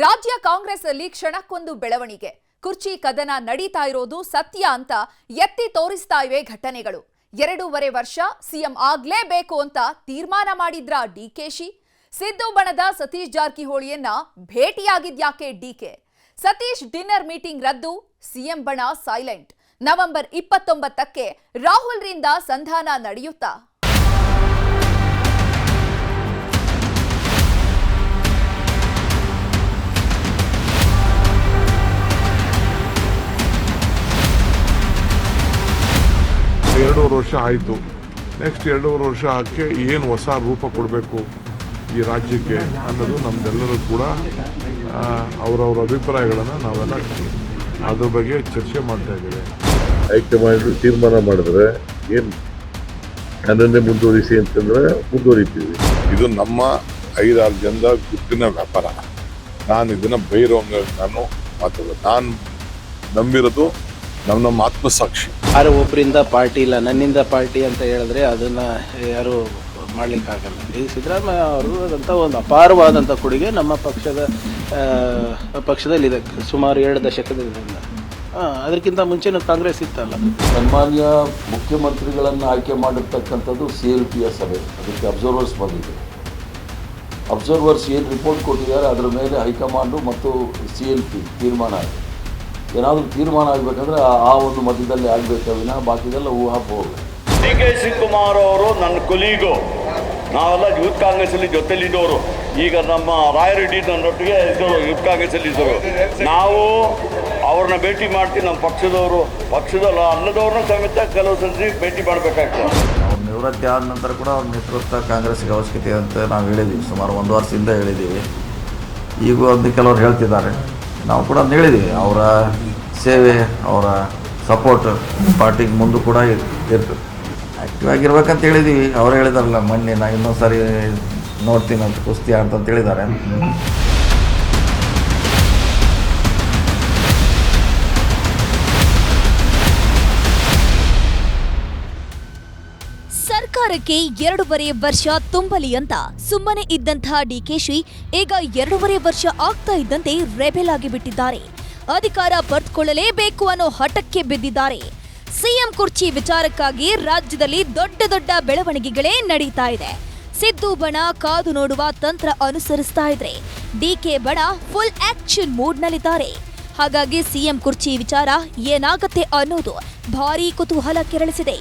ರಾಜ್ಯ ಕಾಂಗ್ರೆಸ್ ಅಲ್ಲಿ ಕ್ಷಣಕ್ಕೊಂದು ಬೆಳವಣಿಗೆ. ಕುರ್ಚಿ ಕದನ ನಡೀತಾ ಇರೋದು ಸತ್ಯ ಅಂತ ಎತ್ತಿ ತೋರಿಸ್ತಾ ಇವೆ ಘಟನೆಗಳು. 2.5 ವರ್ಷ ಸಿಎಂ ಆಗ್ಲೇಬೇಕು ಅಂತ ತೀರ್ಮಾನ ಮಾಡಿದ್ರ ಡಿಕೆಶಿ. ಸಿದ್ದು ಬಣದ ಸತೀಶ್ ಜಾರಕಿಹೊಳಿಯನ್ನ ಭೇಟಿಯಾಗಿದ್ಯಾಕೆ ಡಿಕೆ? ಸತೀಶ್ ಡಿನ್ನರ್ ಮೀಟಿಂಗ್ ರದ್ದು, ಸಿಎಂ ಬಣ ಸೈಲೆಂಟ್. ನವೆಂಬರ್ 29ಕ್ಕೆ ರಾಹುಲ್ ರಿಂದ ಸಂಧಾನ ನಡೆಯುತ್ತಾ? ಎರಡೂವರೆ ವರ್ಷ ಆಯಿತು. ನೆಕ್ಸ್ಟ್ 2.5 ವರ್ಷ ಆಕೆ ಏನು ಹೊಸ ರೂಪ ಕೊಡಬೇಕು ಈ ರಾಜ್ಯಕ್ಕೆ ಅನ್ನೋದು ನಮ್ದೆಲ್ಲರೂ ಕೂಡ ಅವರವರ ಅಭಿಪ್ರಾಯಗಳನ್ನು ನಾವೆಲ್ಲ ಅದ್ರ ಬಗ್ಗೆ ಚರ್ಚೆ ಮಾಡ್ತಾ ಇದ್ದೇವೆ. ಹೈಕಮಾಂಡ್ ತೀರ್ಮಾನ ಮಾಡಿದ್ರೆ ಏನು ನನ್ನನ್ನೇ ಮುಂದುವರಿಸಿ ಅಂತಂದ್ರೆ ಮುಂದುವರಿತೀವಿ. ಇದು ನಮ್ಮ 5-6 ಜನದ ಗುಟ್ಟಿನ ವ್ಯಾಪಾರ. ನಾನು ಇದನ್ನ ಬೈರೋಂಗ ನಾನು ಮಾತಾಡೋದು. ನಾನು ನಂಬಿರೋದು ನಮ್ಮ ಆತ್ಮಸಾಕ್ಷಿ. ಯಾರು ಒಬ್ಬರಿಂದ ಪಾರ್ಟಿ ಇಲ್ಲ, ನನ್ನಿಂದ ಪಾರ್ಟಿ ಅಂತ ಹೇಳಿದ್ರೆ ಅದನ್ನ ಯಾರು ಮಾಡ್ಲಿಕ್ಕಾಗಲ್ಲ. ಈ ಸಿದ್ದರಾಮಯ್ಯ ಅವರು ಅಂತ ಒಂದು ಅಪಾರವಾದಂಥ ಕೊಡುಗೆ ನಮ್ಮ ಪಕ್ಷದಲ್ಲಿದೆ ಸುಮಾರು 2 ದಶಕದಿಂದ. ಅದಕ್ಕಿಂತ ಮುಂಚೆನೂ ಕಾಂಗ್ರೆಸ್ ಇತ್ತಲ್ಲ. ಸನ್ಮಾನ್ಯ ಮುಖ್ಯಮಂತ್ರಿಗಳನ್ನು ಆಯ್ಕೆ ಮಾಡಿರ್ತಕ್ಕಂಥದ್ದು CLPಯ ಸಭೆ. ಅದಕ್ಕೆ ಅಬ್ಸರ್ವರ್ಸ್ ಬಂದಿದೆ. ಅಬ್ಸರ್ವರ್ಸ್ ಏನು ರಿಪೋರ್ಟ್ ಕೊಟ್ಟಿದ್ದಾರೆ ಅದರ ಮೇಲೆ ಹೈಕಮಾಂಡು ಮತ್ತು CLP ತೀರ್ಮಾನ ಆಗಿದೆ. ಏನಾದರೂ ತೀರ್ಮಾನ ಆಗಬೇಕಂದ್ರೆ ಆ ಒಂದು ಮಧ್ಯದಲ್ಲಿ ಆಗಬೇಕು ವಿನಃ ಬಾಕಿದೆಲ್ಲ ಊಹಾಪೋಹ. DK ಶಿವಕುಮಾರ್ ಅವರು ನನ್ನ ಕೊಲೀಗು. ನಾವೆಲ್ಲ ಯೂತ್ ಕಾಂಗ್ರೆಸ್ಸಲ್ಲಿ ಜೊತೆಲಿದ್ದವರು. ಈಗ ನಮ್ಮ ರಾಯರೆಡ್ಡಿ ನನ್ನೊಟ್ಟಿಗೆ ಇದ್ದವರು ಯೂತ್ ಕಾಂಗ್ರೆಸ್ಸಲ್ಲಿ ಇದ್ದರು. ನಾವು ಅವ್ರನ್ನ ಭೇಟಿ ಮಾಡ್ತೀವಿ. ನಮ್ಮ ಪಕ್ಷದಲ್ಲ ಅನ್ನದವ್ರನ್ನ ಸಮೇತ ಕೆಲವು ಸಂದಿ ಭೇಟಿ ಮಾಡಬೇಕಾಗ್ತದೆ. ಅವ್ರ ನಿವೃತ್ತಿ ಆದ ನಂತರ ಕೂಡ ಅವ್ರ ನೇತೃತ್ವ ಕಾಂಗ್ರೆಸ್ಗೆ ಅವಶ್ಯಕತೆ ಅಂತ ನಾವು ಹೇಳಿದ್ದೀವಿ. ಸುಮಾರು 1 ವರ್ಷದಿಂದ ಹೇಳಿದ್ದೀವಿ. ಈಗ ಒಂದು ಕೆಲವರು ಹೇಳ್ತಿದ್ದಾರೆ, ನಾವು ಕೂಡ ಅಂತ ಹೇಳಿದ್ದೀವಿ. ಅವರ ಸೇವೆ, ಅವರ ಸಪೋರ್ಟ್ ಪಾರ್ಟಿಗೆ ಮುಂದೆ ಕೂಡ ಇರ್ತದೆ. ಆ್ಯಕ್ಟಿವ್ ಆಗಿರ್ಬೇಕಂತ ಹೇಳಿದ್ದೀವಿ. ಅವ್ರು ಹೇಳಿದಾರಲ್ಲ ಮೊನ್ನೆ, ನಾ ಇನ್ನೊಂದು ಸಾರಿ ನೋಡ್ತೀನಿ ಅಂತ ಕುಸ್ತಿ ಅಂತ ಹೇಳಿದ್ದಾರೆ. ಸರ್ಕಾರಕ್ಕೆ 2.5 ವರ್ಷ ತುಂಬಲಿ ಅಂತ ಸುಮ್ಮನೆ ಇದ್ದಂಥ ಡಿಕೆಶಿ ಈಗ 2.5 ವರ್ಷ ಆಗ್ತಾ ಇದ್ದಂತೆ ರೆಬೆಲ್ ಆಗಿ ಬಿಟ್ಟಿದ್ದಾರೆ. ಅಧಿಕಾರ ಪಡೆದುಕೊಳ್ಳಲೇಬೇಕು ಅನ್ನೋ ಹಠಕ್ಕೆ ಬಿದ್ದಿದ್ದಾರೆ. ಸಿಎಂ ಕುರ್ಚಿ ವಿಚಾರಕ್ಕಾಗಿ ರಾಜ್ಯದಲ್ಲಿ ದೊಡ್ಡ ಬೆಳವಣಿಗೆಗಳೇ ನಡೀತಾ ಇದೆ. ಸಿದ್ದು ಬಣ ಕಾದು ನೋಡುವ ತಂತ್ರ ಅನುಸರಿಸ್ತಾ ಇದ್ರೆ, ಡಿಕೆ ಬಣ ಫುಲ್ ಆಕ್ಷನ್ ಮೂಡ್ನಲ್ಲಿದ್ದಾರೆ. ಹಾಗಾಗಿ ಸಿಎಂ ಕುರ್ಚಿ ವಿಚಾರ ಏನಾಗತ್ತೆ ಅನ್ನೋದು ಭಾರೀ ಕುತೂಹಲ ಕೆರಳಿಸಿದೆ.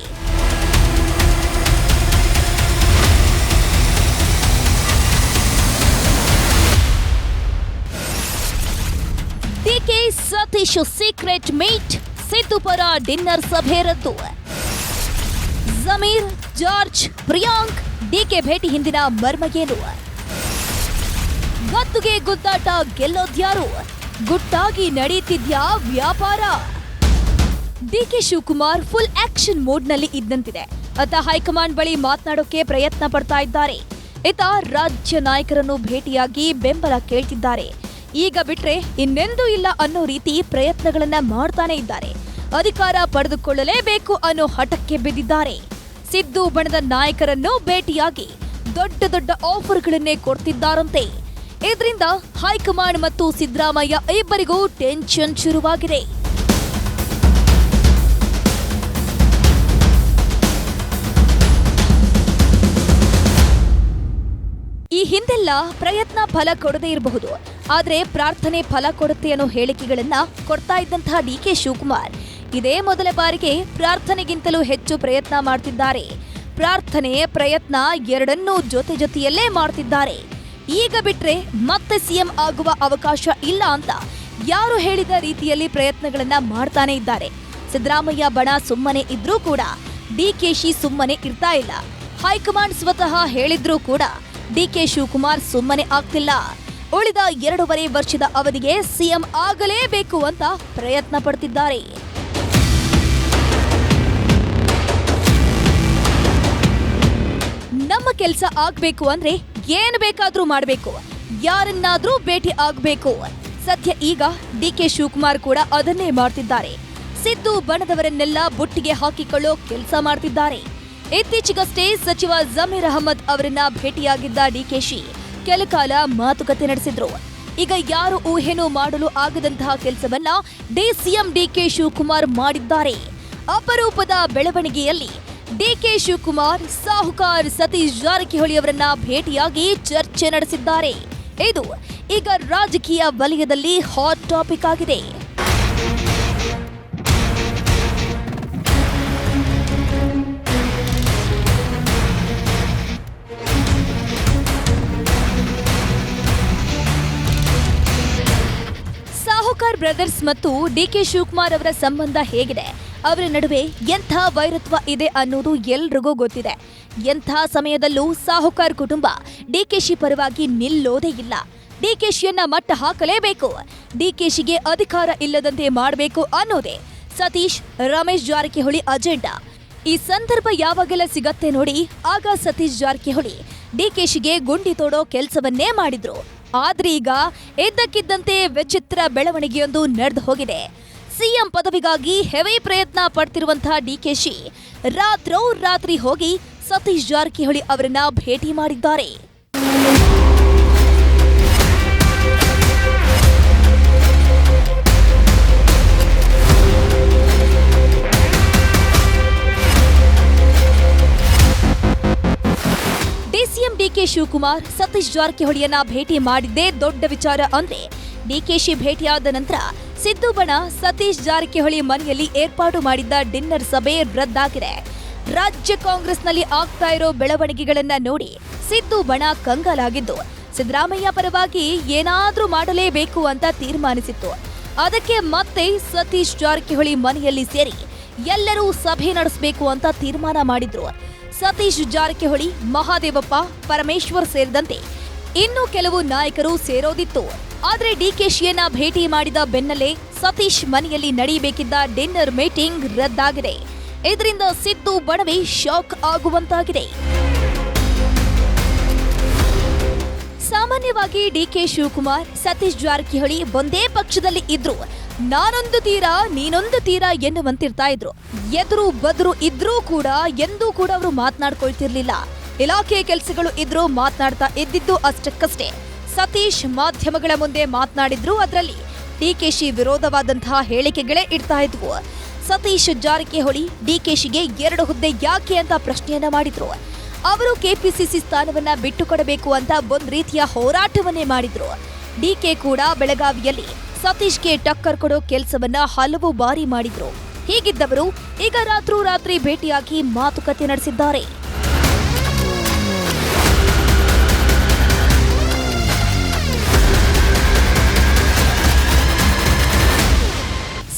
ಡಿಕೆ ಸತೀಶ್ ಸೀಕ್ರೆಟ್ ಮೀಟ್, ಸಿದ್ದು ಪರ ಡಿನ್ನರ್ ಸಭೆ ರದ್ದು. ಜಮೀರ್, ಜಾರ್ಜ್, ಪ್ರಿಯಾಂಕ್, ಡಿಕೆ ಭೇಟಿ ಹಿಂದಿನ ಮರ್ಮ ಏನು? ಗದ್ದುಗೆ ಗುದ್ದಾಟ ಗೆಲ್ಲೋದ್ಯಾರು? ಗುಟ್ಟಾಗಿ ನಡೀತಿದ್ಯಾ ವ್ಯಾಪಾರ? ಡಿಕೆ ಶಿವಕುಮಾರ್ ಫುಲ್ ಆಕ್ಷನ್ ಮೋಡ್ನಲ್ಲಿ ಇದ್ದಂತಿದೆ. ಅತ್ತ ಹೈಕಮಾಂಡ್ ಬಳಿ ಮಾತನಾಡೋಕೆ ಪ್ರಯತ್ನ ಪಡ್ತಾ ಇದ್ದಾರೆ. ಇತ್ತ ರಾಜ್ಯ ನಾಯಕರನ್ನು ಭೇಟಿಯಾಗಿ ಬೆಂಬಲ ಕೇಳ್ತಿದ್ದಾರೆ. ಈಗ ಬಿಟ್ರೆ ಇನ್ನೆಂದೂ ಇಲ್ಲ ಅನ್ನೋ ರೀತಿ ಪ್ರಯತ್ನಗಳನ್ನ ಮಾಡ್ತಾನೆ ಇದ್ದಾರೆ. ಅಧಿಕಾರ ಪಡೆದುಕೊಳ್ಳಲೇಬೇಕು ಅನ್ನೋ ಹಠಕ್ಕೆ ಬಿದ್ದಿದ್ದಾರೆ. ಸಿದ್ದು ಬಣದ ನಾಯಕರನ್ನು ಭೇಟಿಯಾಗಿ ದೊಡ್ಡ ಆಫರ್ಗಳನ್ನೇ ಕೊಡ್ತಿದ್ದಾರಂತೆ. ಇದರಿಂದ ಹೈಕಮಾಂಡ್ ಮತ್ತು ಸಿದ್ದರಾಮಯ್ಯ ಇಬ್ಬರಿಗೂ ಟೆನ್ಷನ್ ಶುರುವಾಗಿದೆ. ಈ ಹಿಂದೆಲ್ಲ ಪ್ರಯತ್ನ ಫಲ ಕೊಡದೇ ಇರಬಹುದು, ಆದ್ರೆ ಪ್ರಾರ್ಥನೆ ಫಲ ಕೊಡುತ್ತೆ ಅನ್ನೋ ಹೇಳಿಕೆಗಳನ್ನ ಕೊಡ್ತಾ ಇದ್ದಂತಹ ಡಿಕೆ ಶಿವಕುಮಾರ್ ಇದೇ ಮೊದಲ ಬಾರಿಗೆ ಪ್ರಾರ್ಥನೆಗಿಂತಲೂ ಹೆಚ್ಚು ಪ್ರಯತ್ನ ಮಾಡ್ತಿದ್ದಾರೆ. ಪ್ರಾರ್ಥನೆ, ಪ್ರಯತ್ನ ಎರಡನ್ನೂ ಜೊತೆಯಲ್ಲೇ ಮಾಡ್ತಿದ್ದಾರೆ. ಈಗ ಬಿಟ್ರೆ ಮತ್ತೆ ಸಿಎಂ ಆಗುವ ಅವಕಾಶ ಇಲ್ಲ ಅಂತ ಯಾರು ಹೇಳಿದ ರೀತಿಯಲ್ಲಿ ಪ್ರಯತ್ನಗಳನ್ನ ಮಾಡ್ತಾನೆ ಇದ್ದಾರೆ. ಸಿದ್ದರಾಮಯ್ಯ ಬಣ ಸುಮ್ಮನೆ ಇದ್ರೂ ಕೂಡ ಡಿಕೆಶಿ ಸುಮ್ಮನೆ ಇರ್ತಾ ಇಲ್ಲ. ಹೈಕಮಾಂಡ್ ಸ್ವತಃ ಹೇಳಿದ್ರೂ ಕೂಡ ಡಿಕೆ ಶಿವಕುಮಾರ್ ಸುಮ್ಮನೆ ಆಗ್ತಿಲ್ಲ. ಉಳಿದ 2.5 ವರ್ಷದ ಅವಧಿಗೆ ಸಿಎಂ ಆಗಲೇಬೇಕು ಅಂತ ಪ್ರಯತ್ನ ಪಡ್ತಿದ್ದಾರೆ. ನಮ್ಮ ಕೆಲಸ ಆಗ್ಬೇಕು ಅಂದ್ರೆ ಏನು ಬೇಕಾದ್ರೂ ಮಾಡಬೇಕು, ಯಾರನ್ನಾದ್ರೂ ಭೇಟಿ ಆಗ್ಬೇಕು. ಸದ್ಯ ಈಗ ಡಿಕೆ ಶಿವಕುಮಾರ್ ಕೂಡ ಅದನ್ನೇ ಮಾಡ್ತಿದ್ದಾರೆ. ಸಿದ್ದು ಬಣದವರನ್ನೆಲ್ಲ ಬುಟ್ಟಿಗೆ ಹಾಕಿಕೊಳ್ಳೋ ಕೆಲಸ ಮಾಡ್ತಿದ್ದಾರೆ. ಇತ್ತೀಚೆಗಷ್ಟೇ ಸಚಿವ ಜಮೀರ್ ಅಹಮದ್ ಅವರನ್ನ ಭೇಟಿಯಾಗಿದ್ದ ಡಿಕೆಶಿ ಕೆಲಕಾಲ ಮಾತುಕತೆ ನಡೆಸಿದ್ರು. ಈಗ ಯಾರು ಊಹೆನೂ ಮಾಡಲು ಆಗದಂತಹ ಕೆಲಸವನ್ನ ಸಿಎಂ ಡಿಕೆ ಶಿವಕುಮಾರ್ ಮಾಡಿದ್ದಾರೆ. ಅಪರೂಪದ ಬೆಳವಣಿಗೆಯಲ್ಲಿ ಡಿಕೆ ಶಿವಕುಮಾರ್ ಸಾಹುಕಾರ್ ಸತೀಶ್ ಜಾರಕಿಹೊಳಿ ಅವರನ್ನ ಭೇಟಿಯಾಗಿ ಚರ್ಚೆ ನಡೆಸಿದ್ದಾರೆ. ಇದು ಈಗ ರಾಜಕೀಯ ವಲಯದಲ್ಲಿ ಹಾಟ್ ಟಾಪಿಕ್ ಆಗಿದೆ. ಸಾಹುಕಾರ್ ಬ್ರದರ್ಸ್ ಮತ್ತು ಡಿಕೆ ಶಿವಕುಮಾರ್ ಅವರ ಸಂಬಂಧ ಹೇಗಿದೆ, ಅವರ ನಡುವೆ ಎಂಥ ವೈರತ್ವ ಇದೆ ಅನ್ನೋದು ಎಲ್ರಿಗೂ ಗೊತ್ತಿದೆ. ಎಂಥ ಸಮಯದಲ್ಲೂ ಸಾಹುಕಾರ್ ಕುಟುಂಬ ಡಿಕೆಶಿ ಪರವಾಗಿ ನಿಲ್ಲೋದೇ ಇಲ್ಲ. ಡಿಕೆಶಿಯನ್ನ ಮಟ್ಟ ಹಾಕಲೇಬೇಕು, ಡಿಕೆಶಿಗೆ ಅಧಿಕಾರ ಇಲ್ಲದಂತೆ ಮಾಡಬೇಕು ಅನ್ನೋದೇ ಸತೀಶ್ ರಮೇಶ್ ಜಾರಕಿಹೊಳಿ ಅಜೆಂಡಾ. ಈ ಸಂದರ್ಭ ಯಾವಾಗೆಲ್ಲ ಸಿಗತ್ತೆ ನೋಡಿ, ಆಗ ಸತೀಶ್ ಜಾರಕಿಹೊಳಿ ಡಿಕೆಶಿಗೆ ಗುಂಡಿ ತೋಡೋ ಕೆಲಸವನ್ನೇ ಮಾಡಿದ್ರು. ಆದ್ರೆ ಈಗ ಇದ್ದಕ್ಕಿದ್ದಂತೆ ವಿಚಿತ್ರ ಬೆಳವಣಿಗೆಯೊಂದು ನಡೆದು ಹೋಗಿದೆ. ಸಿಎಂ ಪದವಿಗಾಗಿ ಹೆವಿ ಪ್ರಯತ್ನ ಪಡ್ತಿರುವಂತಹ ಡಿಕೆಶಿ ರಾತ್ರಿ ಹೋಗಿ ಸತೀಶ್ ಜಾರಕಿಹೊಳಿ ಅವರನ್ನ ಭೇಟಿ ಮಾಡಿದ್ದಾರೆ. ಡಿಸಿಎಂ ಡಿಕೆ ಶಿವಕುಮಾರ್ ಸತೀಶ್ ಜಾರಕಿಹೊಳಿಯನ್ನ ಭೇಟಿ ಮಾಡಿದ್ದೇ ದೊಡ್ಡ ವಿಚಾರ ಅಂದ್ರೆ, ಡಿಕೆಶಿ ಭೇಟಿಯಾದ ನಂತರ ಸಿದ್ದು ಬಣ ಸತೀಶ್ ಜಾರಕಿಹೊಳಿ ಮನೆಯಲ್ಲಿ ಏರ್ಪಾಡು ಮಾಡಿದ್ದ ಡಿನ್ನರ್ ಸಭೆ ರದ್ದಾಗಿದೆ. ರಾಜ್ಯ ಕಾಂಗ್ರೆಸ್ನಲ್ಲಿ ಆಗ್ತಾ ಇರೋ ಬೆಳವಣಿಗೆಗಳನ್ನ ನೋಡಿ ಸಿದ್ದು ಬಣ ಕಂಗಾಲಾಗಿದ್ದು, ಸಿದ್ದರಾಮಯ್ಯ ಪರವಾಗಿ ಏನಾದ್ರೂ ಮಾಡಲೇಬೇಕು ಅಂತ ತೀರ್ಮಾನಿಸಿತ್ತು. ಅದಕ್ಕೆ ಮತ್ತೆ ಸತೀಶ್ ಜಾರಕಿಹೊಳಿ ಮನೆಯಲ್ಲಿ ಸೇರಿ ಎಲ್ಲರೂ ಸಭೆ ನಡೆಸಬೇಕು ಅಂತ ತೀರ್ಮಾನ ಮಾಡಿದ್ರು. ಸತೀಶ್ ಜಾರಕಿಹೊಳಿ, ಮಹಾದೇವಪ್ಪ, ಪರಮೇಶ್ವರ್ ಸೇರಿದಂತೆ ಇನ್ನೂ ಕೆಲವು ನಾಯಕರು ಸೇರೋದಿತ್ತು. ಆದ್ರೆ ಡಿಕೆಶಿಯನ್ನ ಭೇಟಿ ಮಾಡಿದ ಬೆನ್ನಲ್ಲೇ ಸತೀಶ್ ಮನೆಯಲ್ಲಿ ನಡೆಯಬೇಕಿದ್ದ ಡಿನ್ನರ್ ಮೀಟಿಂಗ್ ರದ್ದಾಗಿದೆ. ಇದರಿಂದ ಸಿದ್ದು ಬಣವೇ ಶಾಕ್ ಆಗುವಂತಾಗಿದೆ. ಸಾಮಾನ್ಯವಾಗಿ ಡಿಕೆ ಶಿವಕುಮಾರ್, ಸತೀಶ್ ಜಾರಕಿಹೊಳಿ ಒಂದೇ ಪಕ್ಷದಲ್ಲಿ ಇದ್ರು ನಾನೊಂದು ತೀರ ನೀನೊಂದು ತೀರ ಎನ್ನುವಂತಿರ್ತಾ ಇದ್ರು. ಎದುರು ಬದ್ರು ಇದ್ರೂ ಕೂಡ ಎಂದೂ ಕೂಡ ಅವರು ಮಾತನಾಡ್ಕೊಳ್ತಿರ್ಲಿಲ್ಲ. ಇಲಾಖೆ ಕೆಲಸಗಳು ಇದ್ರೂ ಮಾತನಾಡ್ತಾ ಇದ್ದಿದ್ದು ಅಷ್ಟಕ್ಕಷ್ಟೇ. ಸತೀಶ್ ಮಾಧ್ಯಮಗಳ ಮುಂದೆ ಮಾತನಾಡಿದ್ರು, ಅದರಲ್ಲಿ ಡಿಕೆಶಿ ವಿರೋಧವಾದಂತಹ ಹೇಳಿಕೆಗಳೇ ಇಡ್ತಾ ಇದ್ವು. ಸತೀಶ್ ಜಾರಕಿಹೊಳಿ ಡಿಕೆಶಿಗೆ 2 ಹುದ್ದೆ ಯಾಕೆ ಅಂತ ಪ್ರಶ್ನೆಯನ್ನ ಮಾಡಿದ್ರು. ಅವರು ಕೆಪಿಸಿಸಿ ಸ್ಥಾನವನ್ನ ಬಿಟ್ಟುಕೊಡಬೇಕು ಅಂತ ಒಂದ್ ರೀತಿಯ ಹೋರಾಟವನ್ನೇ ಮಾಡಿದ್ರು. ಡಿಕೆ ಕೂಡ ಬೆಳಗಾವಿಯಲ್ಲಿ ಸತೀಶ್ಗೆ ಟಕ್ಕರ್ ಕೊಡೋ ಕೆಲಸವನ್ನ ಹಲವು ಬಾರಿ ಮಾಡಿದ್ರು. ಹೀಗಿದ್ದವರು ಈಗ ರಾತ್ರಿ ಭೇಟಿಯಾಗಿ ಮಾತುಕತೆ ನಡೆಸಿದ್ದಾರೆ.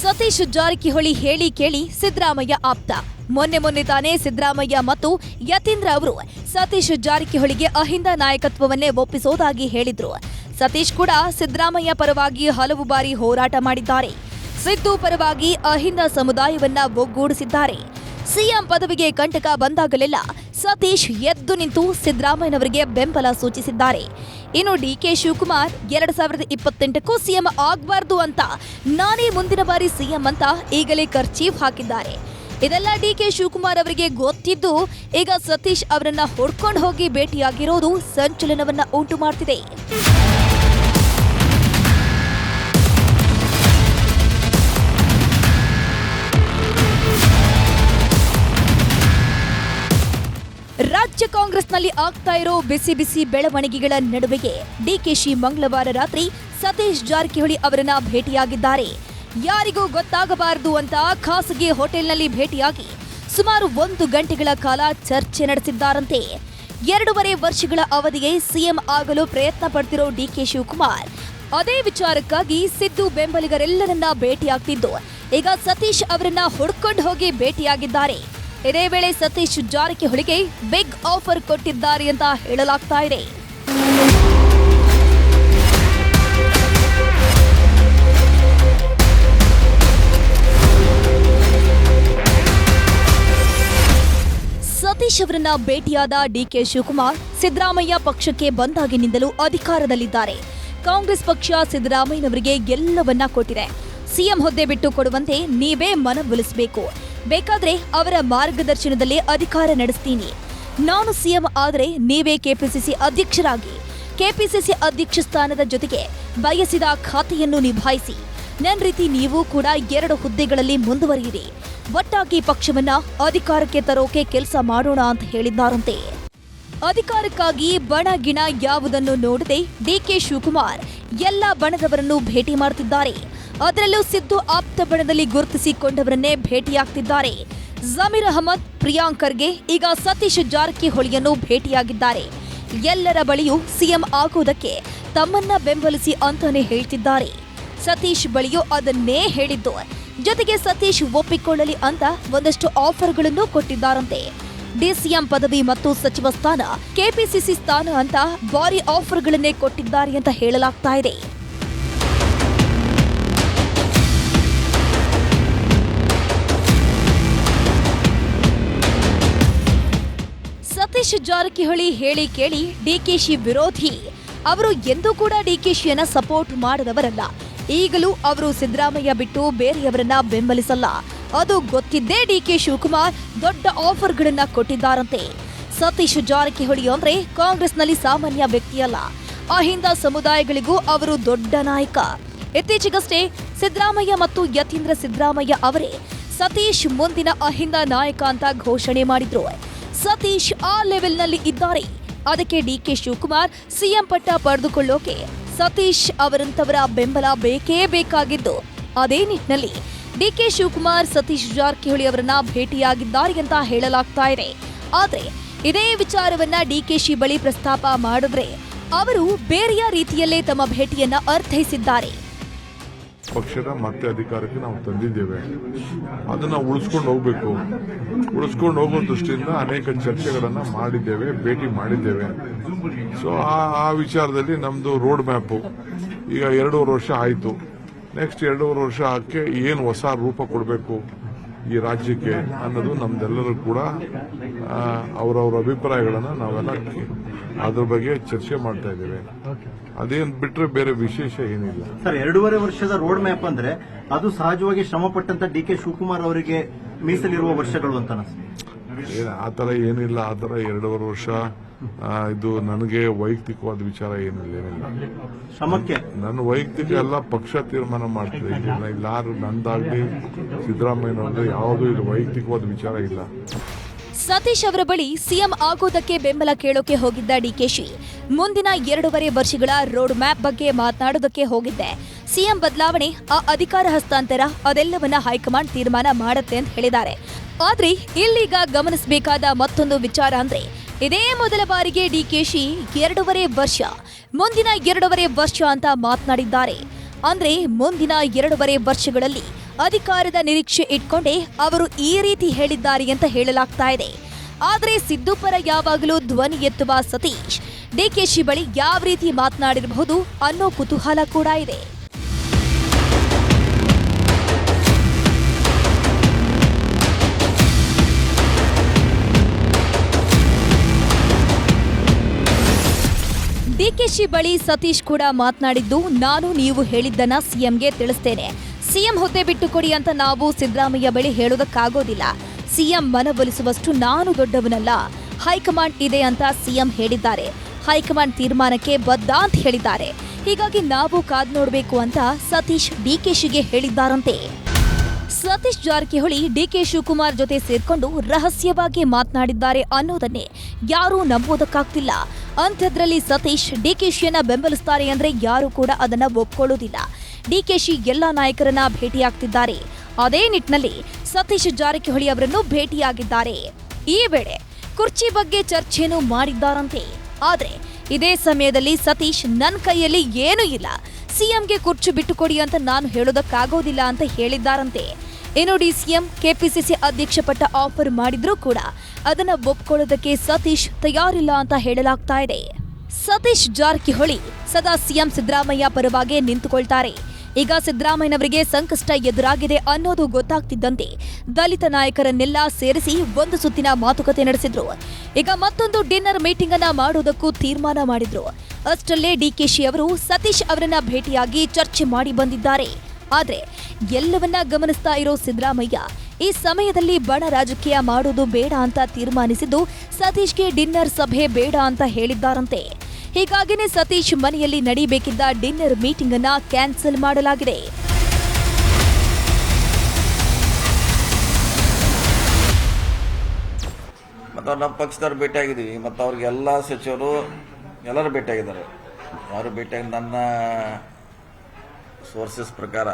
ಸತೀಶ್ ಜಾರಕಿಹೊಳಿ ಹೇಳಿ ಕೇಳಿ ಸಿದ್ದರಾಮಯ್ಯ ಆಪ್ತ. ಮೊನ್ನೆ ತಾನೇ ಸಿದ್ದರಾಮಯ್ಯ ಮತ್ತು ಯತೀಂದ್ರ ಅವರು ಸತೀಶ್ ಜಾರಕಿಹೊಳಿಗೆ ಅಹಿಂದ ನಾಯಕತ್ವವನ್ನೇ ಒಪ್ಪಿಸೋದಾಗಿ ಹೇಳಿದ್ರು. ಸತೀಶ್ ಕೂಡ ಸಿದ್ದರಾಮಯ್ಯ ಪರವಾಗಿ ಹಲವು ಬಾರಿ ಹೋರಾಟ ಮಾಡಿದ್ದಾರೆ. ಸಿದ್ದು ಪರವಾಗಿ ಅಹಿಂದ ಸಮುದಾಯವನ್ನ ಒಗ್ಗೂಡಿಸಿದ್ದಾರೆ. ಸಿಎಂ ಪದವಿಗೆ ಕಂಟಕ ಬಂದಾಗಲೆಲ್ಲ ಸತೀಶ್ ಎದ್ದು ನಿಂತು ಸಿದ್ದರಾಮಯ್ಯನವರಿಗೆ ಬೆಂಬಲ ಸೂಚಿಸಿದ್ದಾರೆ. ಇನ್ನು ಡಿಕೆ ಶಿವಕುಮಾರ್ 2028ಕ್ಕೂ ಸಿಎಂ ಆಗಬಾರ್ದು ಅಂತ ನಾನೇ ಮುಂದಿನ ಬಾರಿ ಸಿಎಂ ಅಂತ ಈಗಲೇ ಕರ್ಚೀಫ್ ಹಾಕಿದ್ದಾರೆ. ಇದೆಲ್ಲ ಡಿಕೆ ಶಿವಕುಮಾರ್ ಅವರಿಗೆ ಗೊತ್ತಿದ್ದು ಈಗ ಸತೀಶ್ ಅವರನ್ನ ಹೊಡ್ಕೊಂಡು ಹೋಗಿ ಭೇಟಿಯಾಗಿರೋದು ಸಂಚಲನವನ್ನ ಉಂಟು ಮಾಡ್ತಿದೆ. ರಾಜ್ಯ ಕಾಂಗ್ರೆಸ್ನಲ್ಲಿ ಆಗ್ತಾ ಇರೋ ಬಿಸಿ ಬೆಳವಣಿಗೆಗಳ ನಡುವೆಯೇ ಡಿಕೆಶಿ ಮಂಗಳವಾರ ರಾತ್ರಿ ಸತೀಶ್ ಜಾರಕಿಹೊಳಿ ಅವರನ್ನ ಭೇಟಿಯಾಗಿದ್ದಾರೆ. ಯಾರಿಗೂ ಗೊತ್ತಾಗಬಾರದು ಅಂತ ಖಾಸಗಿ ಹೋಟೆಲ್ನಲ್ಲಿ ಭೇಟಿಯಾಗಿ ಸುಮಾರು 1 ಗಂಟೆಗಳ ಕಾಲ ಚರ್ಚೆ ನಡೆಸಿದ್ದಾರಂತೆ. 2.5 ವರ್ಷಗಳ ಅವಧಿಗೆ ಸಿಎಂ ಆಗಲು ಪ್ರಯತ್ನ ಪಡ್ತಿರೋ ಡಿಕೆ ಶಿವಕುಮಾರ್ ಅದೇ ವಿಚಾರಕ್ಕಾಗಿ ಸಿದ್ದು ಬೆಂಬಲಿಗರೆಲ್ಲರನ್ನ ಭೇಟಿಯಾಗ್ತಿದ್ದು ಈಗ ಸತೀಶ್ ಅವರನ್ನ ಹುಡ್ಕೊಂಡು ಹೋಗಿ ಭೇಟಿಯಾಗಿದ್ದಾರೆ. ಇದೇ ವೇಳೆ ಸತೀಶ್ ಜಾರಕಿಹೊಳಿಗೆ ಬಿಗ್ ಆಫರ್ ಕೊಟ್ಟಿದ್ದಾರೆ ಅಂತ ಹೇಳಲಾಗ್ತಾ ಇದೆ. ಸತೀಶ್ ಅವರನ್ನ ಭೇಟಿಯಾದ ಡಿಕೆ ಶಿವಕುಮಾರ್ ಸಿದ್ದರಾಮಯ್ಯ ಪಕ್ಷಕ್ಕೆ ಬಂದಾಗಿನಿಂದಲೂ ಅಧಿಕಾರದಲ್ಲಿದ್ದಾರೆ. ಕಾಂಗ್ರೆಸ್ ಪಕ್ಷ ಸಿದ್ದರಾಮಯ್ಯನವರಿಗೆ ಎಲ್ಲವನ್ನ ಕೊಟ್ಟಿದೆ. ಸಿಎಂ ಹುದ್ದೆ ಬಿಟ್ಟು ಕೊಡುವಂತೆ ನೀವೇ ಮನವೊಲಿಸಬೇಕು. ಬೇಕಾದ್ರೆ ಅವರ ಮಾರ್ಗದರ್ಶನದಲ್ಲೇ ಅಧಿಕಾರ ನಡೆಸ್ತೀನಿ. ನಾನು ಸಿಎಂ ಆದರೆ ನೀವೇ ಕೆಪಿಸಿಸಿ ಅಧ್ಯಕ್ಷರಾಗಿ ಕೆಪಿಸಿಸಿ ಅಧ್ಯಕ್ಷ ಸ್ಥಾನದ ಜೊತೆಗೆ ಬಯಸಿದ ಖಾತೆಯನ್ನು ನಿಭಾಯಿಸಿ. ನನ್ನ ರೀತಿ ನೀವು ಕೂಡ 2 ಹುದ್ದೆಗಳಲ್ಲಿ ಮುಂದುವರಿಯಿರಿ. ಒಟ್ಟಾಗಿ ಪಕ್ಷವನ್ನ ಅಧಿಕಾರಕ್ಕೆ ತರೋಕೆ ಕೆಲಸ ಮಾಡೋಣ ಅಂತ ಹೇಳಿದ್ದಾರಂತೆ. ಅಧಿಕಾರಕ್ಕಾಗಿ ಬಣ ಗಿಣ ಯಾವುದನ್ನು ನೋಡದೆ ಡಿಕೆ ಶಿವಕುಮಾರ್ ಎಲ್ಲ ಬಣದವರನ್ನು ಭೇಟಿ ಮಾಡ್ತಿದ್ದಾರೆ. ಅದರಲ್ಲೂ ಸಿದ್ದು ಆಪ್ತ ಬಣದಲ್ಲಿ ಗುರುತಿಸಿಕೊಂಡವರನ್ನೇ ಭೇಟಿಯಾಗ್ತಿದ್ದಾರೆ. ಜಮೀರ್ ಅಹಮದ್, ಪ್ರಿಯಾಂಕ್ ಖರ್ಗೆ, ಈಗ ಸತೀಶ್ ಜಾರಕಿಹೊಳಿಯನ್ನು ಭೇಟಿಯಾಗಿದ್ದಾರೆ. ಎಲ್ಲರ ಬಳಿಯೂ ಸಿಎಂ ಆಗೋದಕ್ಕೆ ತಮ್ಮನ್ನ ಬೆಂಬಲಿಸಿ ಅಂತಾನೆ ಹೇಳ್ತಿದ್ದಾರೆ. ಸತೀಶ್ ಬಳಿಯೂ ಅದನ್ನೇ ಹೇಳಿದ್ದು. ಜೊತೆಗೆ ಸತೀಶ್ ಒಪ್ಪಿಕೊಳ್ಳಲಿ ಅಂತ ಒಂದಷ್ಟು ಆಫರ್ಗಳನ್ನು ಕೊಟ್ಟಿದ್ದಾರಂತೆ. ಡಿಸಿಎಂ ಪದವಿ ಮತ್ತು ಸಚಿವ ಸ್ಥಾನ, ಕೆಪಿಸಿಸಿ ಸ್ಥಾನ ಅಂತ ಭಾರಿ ಆಫರ್ಗಳನ್ನೇ ಕೊಟ್ಟಿದ್ದಾರೆ ಅಂತ ಹೇಳಲಾಗ್ತಾ ಇದೆ. ಸತೀಶ್ ಜಾರಕಿಹೊಳಿ ಹೇಳಿ ಕೇಳಿ ಡಿಕೆಶಿ ವಿರೋಧಿ. ಅವರು ಎಂದೂ ಕೂಡ ಡಿಕೆಶಿಯನ್ನ ಸಪೋರ್ಟ್ ಮಾಡದವರಲ್ಲ. ಈಗಲೂ ಅವರು ಸಿದ್ದರಾಮಯ್ಯ ಬಿಟ್ಟು ಬೇರೆಯವರನ್ನ ಬೆಂಬಲಿಸಲ್ಲ. ಅದು ಗೊತ್ತಿದ್ದೇ ಡಿಕೆ ಶಿವಕುಮಾರ್ ದೊಡ್ಡ ಆಫರ್ಗಳನ್ನ ಕೊಟ್ಟಿದ್ದಾರಂತೆ. ಸತೀಶ್ ಜಾರಕಿಹೊಳಿ ಅಂದ್ರೆ ಕಾಂಗ್ರೆಸ್ನಲ್ಲಿ ಸಾಮಾನ್ಯ ವ್ಯಕ್ತಿಯಲ್ಲ. ಅಹಿಂದ ಸಮುದಾಯಗಳಿಗೂ ಅವರು ದೊಡ್ಡ ನಾಯಕ. ಇತ್ತೀಚೆಗಷ್ಟೇ ಸಿದ್ದರಾಮಯ್ಯ ಮತ್ತು ಯತೀಂದ್ರ ಸಿದ್ದರಾಮಯ್ಯ ಅವರೇ ಸತೀಶ್ ಮುಂದಿನ ಅಹಿಂದ ನಾಯಕ ಅಂತ ಘೋಷಣೆ ಮಾಡಿದ್ರು. ಸತೀಶ್ ಆ ಲೆವೆಲ್ನಲ್ಲಿ ಇದ್ದಾರೆ. ಅದಕ್ಕೆ ಡಿಕೆ ಶಿವಕುಮಾರ್ ಸಿಎಂ ಪಟ್ಟ ಪಡೆದುಕೊಳ್ಳೋಕೆ ಸತೀಶ್ ಅವರಂತವರ ಬೆಂಬಲ ಬೇಕೇ ಬೇಕಾಗಿದ್ದು. ಅದೇ ನಿಟ್ಟಿನಲ್ಲಿ ಡಿಕೆ ಶಿವಕುಮಾರ್ ಸತೀಶ್ ಜಾರಕಿಹೊಳಿ ಅವರನ್ನ ಭೇಟಿಯಾಗಿದ್ದಾರೆ ಅಂತ ಹೇಳಲಾಗ್ತಾ ಇದೆ. ಆದ್ರೆ ಇದೇ ವಿಚಾರವನ್ನ ಡಿಕೆಶಿ ಬಳಿ ಪ್ರಸ್ತಾಪ ಮಾಡಿದ್ರೆ ಅವರು ಬೇರೆಯ ರೀತಿಯಲ್ಲೇ ತಮ್ಮ ಭೇಟಿಯನ್ನ ಅರ್ಥೈಸಿದ್ದಾರೆ. ಪಕ್ಷದ ಮತ್ತೆ ಅಧಿಕಾರಕ್ಕೆ ನಾವು ತಂದಿದ್ದೇವೆ, ಅದನ್ನ ಉಳಿಸ್ಕೊಂಡು ಹೋಗ್ಬೇಕು. ಉಳಿಸ್ಕೊಂಡು ಹೋಗೋ ದೃಷ್ಟಿಯಿಂದ ಅನೇಕ ಚರ್ಚೆಗಳನ್ನ ಮಾಡಿದ್ದೇವೆ, ಭೇಟಿ ಮಾಡಿದ್ದೇವೆ. ಸೊ ಆ ವಿಚಾರದಲ್ಲಿ ನಮ್ದು ರೋಡ್ ಮ್ಯಾಪು ಈಗ 2.5 ವರ್ಷ ಆಯಿತು. ನೆಕ್ಸ್ಟ್ 2.5 ವರ್ಷ ಆಕೆ ಏನು ಹೊಸ ರೂಪ ಕೊಡಬೇಕು ಈ ರಾಜ್ಯಕ್ಕೆ ಅನ್ನೋದು ನಮ್ದೆಲ್ಲರೂ ಕೂಡ ಅವರವರ ಅಭಿಪ್ರಾಯಗಳನ್ನ ನಾವೆಲ್ಲ ಅದ್ರ ಬಗ್ಗೆ ಚರ್ಚೆ ಮಾಡ್ತಾ ಇದ್ದೇವೆ. ಅದೇನ್ ಬಿಟ್ರೆ ಬೇರೆ ವಿಶೇಷ ಏನಿಲ್ಲ ಸರ್. 2.5 ವರ್ಷದ ರೋಡ್ ಮ್ಯಾಪ್ ಅಂದ್ರೆ ಅದು ಸಹಜವಾಗಿ ಶ್ರಮ ಪಟ್ಟಂತ ಡಿಕೆ ಶಿವಕುಮಾರ್ ಅವರಿಗೆ ಮೀಸಲಿರುವ ವರ್ಷಗಳು ಅಂತ ಆತರ ಏನಿಲ್ಲ. ಆತರ 2.5 ವರ್ಷ ಇದು ನನಗೆ ವೈಯಕ್ತಿಕವಾದ ವಿಚಾರ ಏನಿಲ್ಲ. ಶ್ರಮಕ್ಕೆ ನನ್ನ ವೈಯಕ್ತಿಕ ಎಲ್ಲ ಪಕ್ಷ ತೀರ್ಮಾನ ಮಾಡ್ತದೆ. ಇಲ್ಲಾರು ನಂದಾಗ್ಲಿ ಸಿದ್ದರಾಮಯ್ಯನವ್ರದ್ದು ಯಾವುದೂ ಇದು ವೈಯಕ್ತಿಕವಾದ ವಿಚಾರ ಇಲ್ಲ. ಸತೀಶ್ ಅವರ ಬಳಿ ಸಿಎಂ ಆಗೋದಕ್ಕೆ ಬೆಂಬಲ ಕೇಳೋಕೆ ಹೋಗಿದ್ದ ಡಿಕೆಶಿ ಮುಂದಿನ 2.5 ವರ್ಷಗಳ ರೋಡ್ ಮ್ಯಾಪ್ ಬಗ್ಗೆ ಮಾತನಾಡೋದಕ್ಕೆ ಹೋಗಿದ್ದೆ. ಸಿಎಂ ಬದಲಾವಣೆ, ಆ ಅಧಿಕಾರ ಹಸ್ತಾಂತರ ಅದೆಲ್ಲವನ್ನ ಹೈಕಮಾಂಡ್ ತೀರ್ಮಾನ ಮಾಡುತ್ತೆ ಅಂತ ಹೇಳಿದ್ದಾರೆ. ಆದ್ರೆ ಇಲ್ಲೀಗ ಗಮನಿಸಬೇಕಾದ ಮತ್ತೊಂದು ವಿಚಾರ ಅಂದ್ರೆ ಇದೇ ಮೊದಲ ಬಾರಿಗೆ ಡಿಕೆಶಿ 2.5 ವರ್ಷ, ಮುಂದಿನ 2.5 ವರ್ಷ ಅಂತ ಮಾತನಾಡಿದ್ದಾರೆ. ಅಂದ್ರೆ ಮುಂದಿನ 2.5 ವರ್ಷಗಳಲ್ಲಿ ಅಧಿಕಾರದ ನಿರೀಕ್ಷೆ ಇಟ್ಕೊಂಡೇ ಅವರು ಈ ರೀತಿ ಹೇಳಿದ್ದಾರೆ ಅಂತ ಹೇಳಲಾಗ್ತಾ ಇದೆ. ಆದ್ರೆ ಸಿದ್ದು ಪರ ಯಾವಾಗಲೂ ಧ್ವನಿ ಎತ್ತುವ ಸತೀಶ್ ಡಿಕೆಶಿ ಬಳಿ ಯಾವ ರೀತಿ ಮಾತನಾಡಿರಬಹುದು ಅನ್ನೋ ಕುತೂಹಲ ಕೂಡ ಇದೆ. ಡಿಕೆಶಿ ಬಳಿ ಸತೀಶ್ ಕೂಡ ಮಾತನಾಡಿದ್ದು, ನಾನು ನೀವು ಹೇಳಿದ್ದನ್ನ ಸಿಎಂಗೆ ತಿಳಿಸ್ತೇನೆ. ಸಿಎಂ ಹುದ್ದೆ ಬಿಟ್ಟು ಕೊಡಿ ಅಂತ ನಾವು ಸಿದ್ದರಾಮಯ್ಯ ಬಳಿ ಹೇಳೋದಕ್ಕಾಗೋದಿಲ್ಲ. ಸಿಎಂ ಮನವೊಲಿಸುವಷ್ಟು ನಾನು ದೊಡ್ಡವನಲ್ಲ. ಹೈಕಮಾಂಡ್ ಇದೆ ಅಂತ ಸಿಎಂ ಹೇಳಿದ್ದಾರೆ. ಹೈಕಮಾಂಡ್ ತೀರ್ಮಾನಕ್ಕೆ ಬದ್ಧ ಅಂತ ಹೇಳಿದ್ದಾರೆ. ಹೀಗಾಗಿ ನಾವು ಕಾದ್ ನೋಡಬೇಕು ಅಂತ ಸತೀಶ್ ಡಿಕೆಶಿಗೆ ಹೇಳಿದ್ದಾರಂತೆ. ಸತೀಶ್ ಜಾರಕಿಹೊಳಿ ಡಿಕೆ ಶಿವಕುಮಾರ್ ಜೊತೆ ಸೇರ್ಕೊಂಡು ರಹಸ್ಯವಾಗಿ ಮಾತನಾಡಿದ್ದಾರೆ ಅನ್ನೋದನ್ನೇ ಯಾರೂ ನಂಬೋದಕ್ಕಾಗ್ತಿಲ್ಲ. ಅಂಥದ್ರಲ್ಲಿ ಸತೀಶ್ ಡಿಕೆಶಿಯನ್ನ ಬೆಂಬಲಿಸ್ತಾರೆ ಅಂದ್ರೆ ಯಾರು ಕೂಡ ಅದನ್ನ ಒಪ್ಕೊಳ್ಳೋದಿಲ್ಲ. ಡಿಕೆಶಿ ಎಲ್ಲ ನಾಯಕರನ್ನ ಭೇಟಿಯಾಗ್ತಿದ್ದಾರೆ. ಅದೇ ನಿಟ್ಟಿನಲ್ಲಿ ಸತೀಶ್ ಜಾರಕಿಹೊಳಿ ಅವರನ್ನು ಭೇಟಿಯಾಗಿದ್ದಾರೆ. ಈ ವೇಳೆ ಕುರ್ಚಿ ಬಗ್ಗೆ ಚರ್ಚೆನೂ ಮಾಡಿದ್ದಾರಂತೆ. ಆದ್ರೆ ಇದೇ ಸಮಯದಲ್ಲಿ ಸತೀಶ್ ನನ್ನ ಕೈಯಲ್ಲಿ ಏನೂ ಇಲ್ಲ, ಸಿಎಂಗೆ ಕುರ್ಚಿ ಬಿಟ್ಟುಕೊಡಿ ಅಂತ ನಾನು ಹೇಳೋದಕ್ಕಾಗೋದಿಲ್ಲ ಅಂತ ಹೇಳಿದ್ದಾರಂತೆ. ಇನ್ನು ಡಿಸಿಎಂ ಕೆಪಿಸಿಸಿ ಅಧ್ಯಕ್ಷ ಪಟ್ಟ ಆಫರ್ ಮಾಡಿದ್ರೂ ಕೂಡ ಅದನ್ನ ಒಪ್ಕೊಳ್ಳೋದಕ್ಕೆ ಸತೀಶ್ ತಯಾರಿಲ್ಲ ಅಂತ ಹೇಳಲಾಗ್ತಾ ಇದೆ. ಸತೀಶ್ ಜಾರಕಿಹೊಳಿ ಸದಾ ಸಿಎಂ ಸಿದ್ದರಾಮಯ್ಯ ಪರವಾಗಿ ನಿಂತುಕೊಳ್ತಾರೆ. ಈಗ ಸಿದ್ದರಾಮಯ್ಯನವರಿಗೆ ಸಂಕಷ್ಟ ಎದುರಾಗಿದೆ ಅನ್ನೋದು ಗೊತ್ತಾಗ್ತಿದ್ದಂತೆ ದಲಿತ ನಾಯಕರನ್ನೆಲ್ಲ ಸೇರಿಸಿ ಒಂದು ಸುತ್ತಿನ ಮಾತುಕತೆ ನಡೆಸಿದ್ರು. ಈಗ ಮತ್ತೊಂದು ಡಿನ್ನರ್ ಮೀಟಿಂಗ್ ಅನ್ನ ಮಾಡೋದಕ್ಕೂ ತೀರ್ಮಾನ ಮಾಡಿದ್ರು. ಅಷ್ಟರಲ್ಲೇ ಡಿಕೆಶಿ ಅವರು ಸತೀಶ್ ಅವರನ್ನ ಭೇಟಿಯಾಗಿ ಚರ್ಚೆ ಮಾಡಿ ಬಂದಿದ್ದಾರೆ. ಆದ್ರೆ ಎಲ್ಲವನ್ನ ಗಮನಿಸ್ತಾ ಇರೋ ಸಿದ್ದರಾಮಯ್ಯ ಈ ಸಮಯದಲ್ಲಿ ಬಣ ರಾಜಕೀಯ ಮಾಡೋದು ಬೇಡ ಅಂತ ತೀರ್ಮಾನಿಸಿದ್ದು ಸತೀಶ್ಗೆ ಡಿನ್ನರ್ ಸಭೆ ಬೇಡ ಅಂತ ಹೇಳಿದ್ದಾರಂತೆ. ಹೀಗಾಗಿನೇ ಸತೀಶ್ ಮನೆಯಲ್ಲಿ ನಡೀಬೇಕಿದ್ದ ಡಿನ್ನರ್ ಮೀಟಿಂಗ್ ಅನ್ನ ಕ್ಯಾನ್ಸಲ್ ಮಾಡಲಾಗಿದೆ. ಮತ್ತು ನಮ್ಮ ಪಕ್ಷದವ್ರು ಭೇಟಿಯಾಗಿದ್ದೀವಿ ಮತ್ತು ಅವ್ರಿಗೆಲ್ಲ ಸಚಿವರು ಎಲ್ಲರೂ ಭೇಟಿಯಾಗಿದ್ದಾರೆ. ಯಾರು ಭೇಟಿಯಾಗಿ ನನ್ನ ಸೋರ್ಸಸ್ ಪ್ರಕಾರ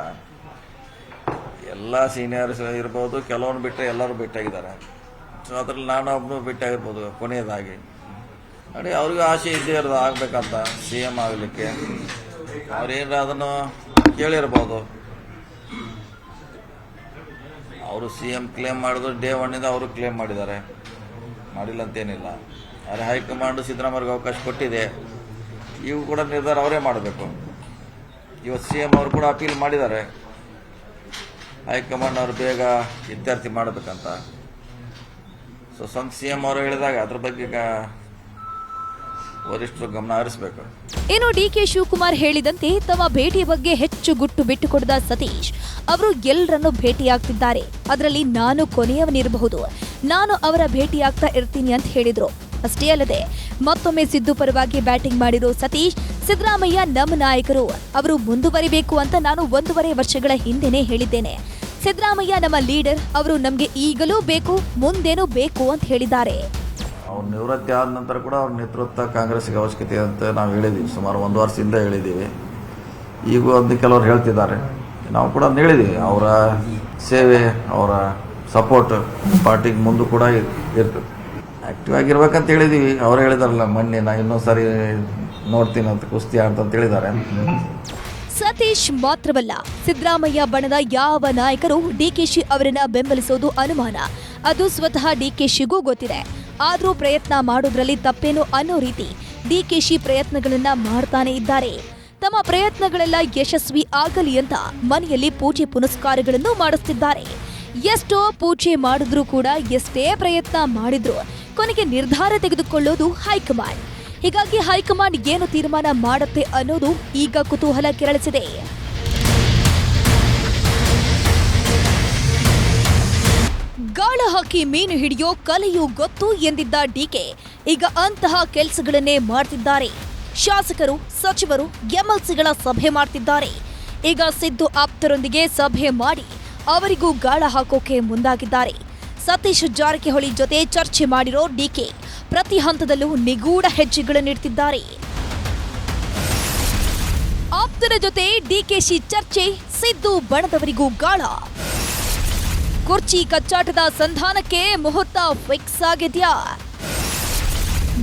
ಎಲ್ಲ ಸೀನಿಯರ್ಸ್ ಇರ್ಬೋದು, ಕೆಲವೊಂದು ಬಿಟ್ಟರೆ ಎಲ್ಲರೂ ಭೇಟಿಯಾಗಿದ್ದಾರೆ. ಸೊ ಅದ್ರಲ್ಲಿ ನಾನು ಒಬ್ಬನು ಭೇಟಿಯಾಗಿರ್ಬೋದು ಕೊನೆಯದಾಗಿ. ನೋಡಿ, ಅವ್ರಿಗೂ ಆಸೆ ಇದ್ದೇ ಇರೋದು ಆಗಬೇಕಂತ CM ಆಗಲಿಕ್ಕೆ. ಅವ್ರೇನಾರ ಅದನ್ನು ಕೇಳಿರ್ಬೋದು. ಅವರು CM ಕ್ಲೇಮ್ ಮಾಡಿದ್ರು ಡೇ 1 ಅವರು ಕ್ಲೇಮ್ ಮಾಡಿದ್ದಾರೆ, ಮಾಡಿಲ್ಲ ಅಂತೇನಿಲ್ಲ. ಆದರೆ ಹೈಕಮಾಂಡು ಸಿದ್ದರಾಮಯ್ಯಗೆ ಅವಕಾಶ ಕೊಟ್ಟಿದೆ. ಇವು ಕೂಡ ನಿರ್ಧಾರ ಅವರೇ ಮಾಡಬೇಕು. ಇವತ್ತು CM ಅವರು ಕೂಡ ಅಪೀಲ್ ಮಾಡಿದ್ದಾರೆ ಹೈಕಮಾಂಡ್ ಅವರು ಬೇಗ ಇತ್ಯರ್ಥ ಮಾಡಬೇಕಂತ. ಸೊ ಸ್ವಂತ CM ಅವರು ಹೇಳಿದಾಗ ಅದ್ರ ಬಗ್ಗೆ ವರಿಷ್ಠರು ಗಮನ ಹರಿಸಬೇಕು. ಇನ್ನು DK ಶಿವಕುಮಾರ್ ಹೇಳಿದಂತೆ ತಮ್ಮ ಭೇಟಿ ಬಗ್ಗೆ ಹೆಚ್ಚು ಗುಟ್ಟು ಬಿಟ್ಟುಕೊಡದ ಸತೀಶ್ ಅವರು ಎಲ್ಲರನ್ನು ಭೇಟಿಯಾಗ್ತಿದ್ದಾರೆ, ಅದರಲ್ಲಿ ನಾನು ಕೊನೆಯವನಿರಬಹುದು, ನಾನು ಅವರ ಭೇಟಿಯಾಗ್ತಾ ಇರ್ತೀನಿ ಅಂತ ಹೇಳಿದ್ರು. ಅಷ್ಟೇ ಅಲ್ಲದೆ ಮತ್ತೊಮ್ಮೆ ಸಿದ್ದು ಪರವಾಗಿ ಬ್ಯಾಟಿಂಗ್ ಮಾಡಿರೋ ಸತೀಶ್, ಸಿದ್ದರಾಮಯ್ಯ ನಮ್ಮ ನಾಯಕರು, ಅವರು ಮುಂದುವರಿಬೇಕು ಅಂತ ನಾನು 1.5 ವರ್ಷಗಳ ಹಿಂದೆನೇ ಹೇಳಿದ್ದೇನೆ. ಸಿದ್ದರಾಮಯ್ಯ ನಮ್ಮ ಲೀಡರ್, ಅವರು ನಮಗೆ ಈಗಲೂ ಬೇಕು, ಮುಂದೇನೂ ಬೇಕು ಅಂತ ಹೇಳಿದ್ದಾರೆ. ಅವ್ರ ನಿವೃತ್ತಿ ಆದ ನಂತರ ಕೂಡ ಅವ್ರ ನೇತೃತ್ವ ಕಾಂಗ್ರೆಸ್ಗೆ ಅವಶ್ಯಕತೆ ಅಂತ ನಾವು ಹೇಳಿದ್ದೀವಿ. ಸುಮಾರು 1 ವರ್ಷದಿಂದ ಹೇಳಿದ್ದೀವಿ. ಈಗೂ ಒಂದು ಕೆಲವರು ಹೇಳ್ತಿದ್ದಾರೆ, ನಾವು ಕೂಡ ಹೇಳಿದ್ದೀವಿ. ಅವರ ಸೇವೆ, ಅವರ ಸಪೋರ್ಟ್ ಪಾರ್ಟಿಗೆ ಮುಂದೆ ಕೂಡ ಇರ್ತದೆ. ಆ್ಯಕ್ಟಿವ್ ಆಗಿರ್ಬೇಕಂತ ಹೇಳಿದ್ದೀವಿ. ಅವ್ರು ಹೇಳಿದಾರಲ್ಲ ಮೊನ್ನೆ, ನಾ ಇನ್ನೊಂದು ಸಾರಿ ನೋಡ್ತೀನಿ ಅಂತ ಕುಸ್ತಿ ಆಡ್ತಂತ ಹೇಳಿದ್ದಾರೆ. ಸತೀಶ್ ಮಾತ್ರವಲ್ಲ, ಸಿದ್ದರಾಮಯ್ಯ ಬಣದ ಯಾವ ನಾಯಕರು DKಶಿ ಅವರನ್ನ ಬೆಂಬಲಿಸೋದು ಅನುಮಾನ. ಅದು ಸ್ವತಃ DKಶಿಗೂ ಗೊತ್ತಿದೆ. ಆದರೂ ಪ್ರಯತ್ನ ಮಾಡೋದ್ರಲ್ಲಿ ತಪ್ಪೇನು ಅನ್ನೋ ರೀತಿ DKಶಿ ಪ್ರಯತ್ನಗಳನ್ನ ಮಾಡ್ತಾನೆ ಇದ್ದಾರೆ. ತಮ್ಮ ಪ್ರಯತ್ನಗಳೆಲ್ಲ ಯಶಸ್ವಿ ಆಗಲಿ ಅಂತ ಮನೆಯಲ್ಲಿ ಪೂಜೆ ಪುನಸ್ಕಾರಗಳನ್ನು ಮಾಡಿಸ್ತಿದ್ದಾರೆ. ಎಷ್ಟೋ ಪೂಜೆ ಮಾಡಿದ್ರೂ ಕೂಡ, ಎಷ್ಟೇ ಪ್ರಯತ್ನ ಮಾಡಿದ್ರು ಕೊನೆಗೆ ನಿರ್ಧಾರ ತೆಗೆದುಕೊಳ್ಳೋದು ಹೈಕಮಾಂಡ್. ಹೀಗಾಗಿ ಹೈಕಮಾಂಡ್ ಏನು ತೀರ್ಮಾನ ಮಾಡುತ್ತೆ ಅನ್ನೋದು ಈಗ ಕುತೂಹಲ ಕೆರಳಿಸಿದೆ. ಗಾಳ ಹಾಕಿ ಮೀನು ಹಿಡಿಯೋ ಕಲೆಯೂ ಗೊತ್ತು ಎಂದಿದ್ದ DK ಈಗ ಅಂತಹ ಕೆಲಸಗಳನ್ನೇ ಮಾಡ್ತಿದ್ದಾರೆ. ಶಾಸಕರು, ಸಚಿವರು, MLCಗಳ ಸಭೆ ಮಾಡ್ತಿದ್ದಾರೆ. ಈಗ ಸಿದ್ದು ಆಪ್ತರೊಂದಿಗೆ ಸಭೆ ಮಾಡಿ ಅವರಿಗೂ ಗಾಳ ಹಾಕೋಕೆ ಮುಂದಾಗಿದ್ದಾರೆ. ಸತೀಶ್ ಜಾರಕಿಹೊಳಿ ಜೊತೆ ಚರ್ಚೆ ಮಾಡಿರೋ DK ಪ್ರತಿ ಹಂತದಲ್ಲೂ ನಿಗೂಢ ಹೆಜ್ಜೆಗಳನ್ನಿಡ್ತಿದ್ದಾರೆ. ಆಪ್ತರ ಜೊತೆ DKಶಿ ಚರ್ಚೆ, ಸಿದ್ದು ಬಣದವರಿಗೂ ಗಾಳ. ಕುರ್ಚಿ ಕಚ್ಚಾಟದ ಸಂಧಾನಕ್ಕೆ ಮುಹೂರ್ತ ಫಿಕ್ಸ್ ಆಗಿದ್ಯಾ?